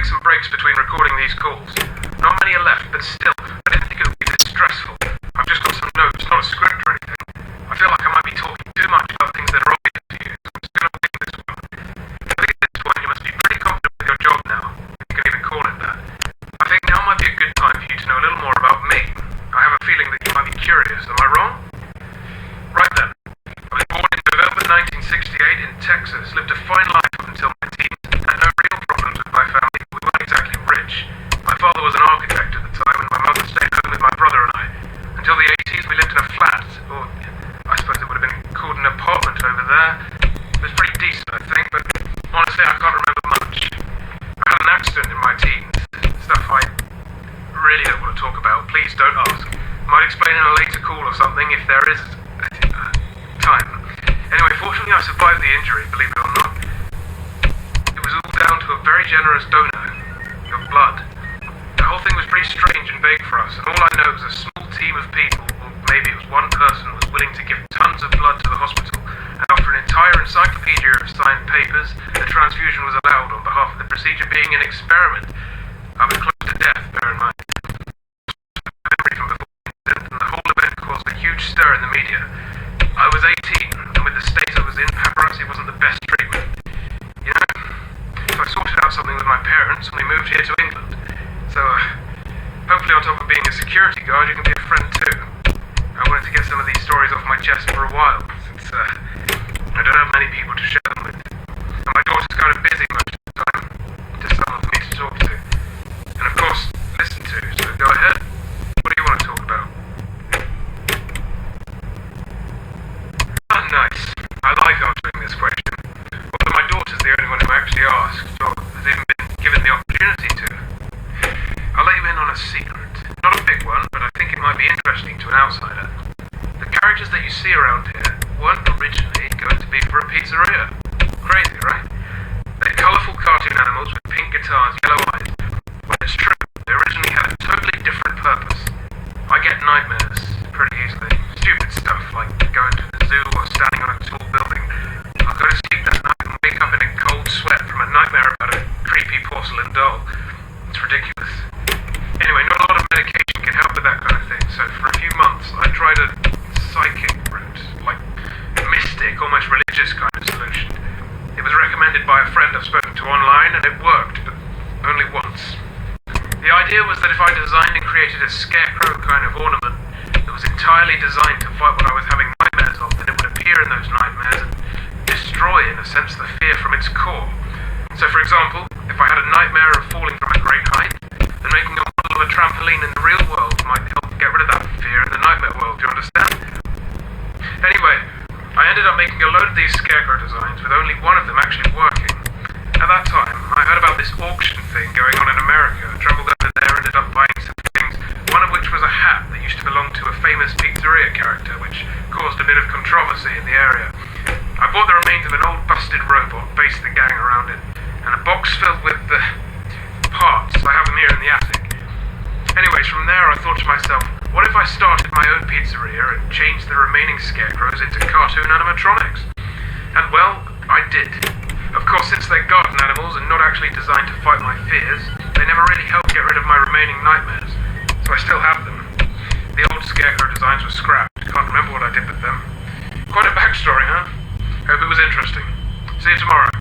take some breaks between recording these calls. Not many are left, but still, I didn't think it would be this stressful. I've just got some notes, not a script or anything. I feel like I might be talking too much about things that are obvious to you, so I'm just going to wing this one. At least at this point, you must be pretty confident with your job now, if you can even call it that. I think now might be a good time for you to know a little more about me. I have a feeling that you might be curious, am I wrong? Right then. I was born in November 1968 in Texas, lived a fine life up until my teens, had no real problems with my family. We weren't exactly rich. My father was an architect at the time, and my mother stayed home with my brother and I. Until the 80s, we lived in a flat, or I suppose it would have been called an apartment over there. It was pretty decent, I think, but honestly, I can't remember much. I had an accident in my teens, stuff I really don't want to talk about. Please don't ask. Might explain in a later call or something if there is time. Anyway, fortunately I survived the injury, believe it or not. It was all down to a very generous donor of blood. The whole thing was pretty strange and vague for us, and all I know is a small team of people, or maybe it was one person, was willing to give tons of blood to the hospital, and after an entire encyclopedia of signed papers, the transfusion was allowed on behalf of the procedure being an experiment. I was close to death, bear in mind. Memory from before the incident, and the whole event caused a huge stir in the media. I was 18, and with the state I was in, paparazzi wasn't the best treatment. You know? So I sorted out something with my parents, and we moved here to England. So, hopefully on top of being a security guard, you can be a friend too. I wanted to get some of these stories off my chest for a while, since, I don't have many people to share them with. And my daughter's kind of busy most of the time, just someone for me to talk to. And of course, listen to, so go ahead. What do you want to talk about? Ah, nice. I like answering this question. Although my daughter's the only one who actually asked, or has even been given the opportunity to. I'll let you in on a secret. Not a big one, but I think it might be interesting to an outsider. The characters that you see around here weren't originally going to be for a pizzeria. Crazy, right? They're colourful cartoon animals with pink guitars, yellow eyes. But it's true, they originally had a totally different purpose. I get nightmares pretty easily. Stupid stuff like going to the zoo or standing on a tall building. I'll go to sleep that night and wake up in a cold sweat from a nightmare about a creepy porcelain doll. It's ridiculous. Anyway, not a lot of medication can help with that kind of thing, so for a few months I tried a psychic route, like mystic, almost religious kind of solution. It was recommended by a friend I've spoken to online, and it worked, but only once. The idea was that if I designed and created a scarecrow kind of ornament that was entirely designed to fight what I was having nightmares of, then it would appear in those nightmares and destroy, in a sense, the fear from its core. So, for example, if I had a nightmare of falling from a great height, then making a model of a trampoline in the real world might help get rid of that fear in the nightmare world, do you understand? Anyway, I ended up making a load of these scarecrow designs with only one of them actually working. At that time, I heard about this auction thing going on in America, travelled over there, ended up buying some things, one of which was a hat that used to belong to a famous pizzeria character, which caused a bit of controversy in the area. I bought the remains of an old busted robot, based the gang around it, and a box filled with the parts. I have them here in the attic. Anyways, from there I thought to myself, what if I started my own pizzeria and changed the remaining scarecrows into cartoon animatronics? And well, I did. Of course, since they're garden animals and not actually designed to fight my fears, they never really helped get rid of my remaining nightmares. So I still have them. The old scarecrow designs were scrapped. Can't remember what I did with them. Quite a backstory, huh? Hope it was interesting. See you tomorrow.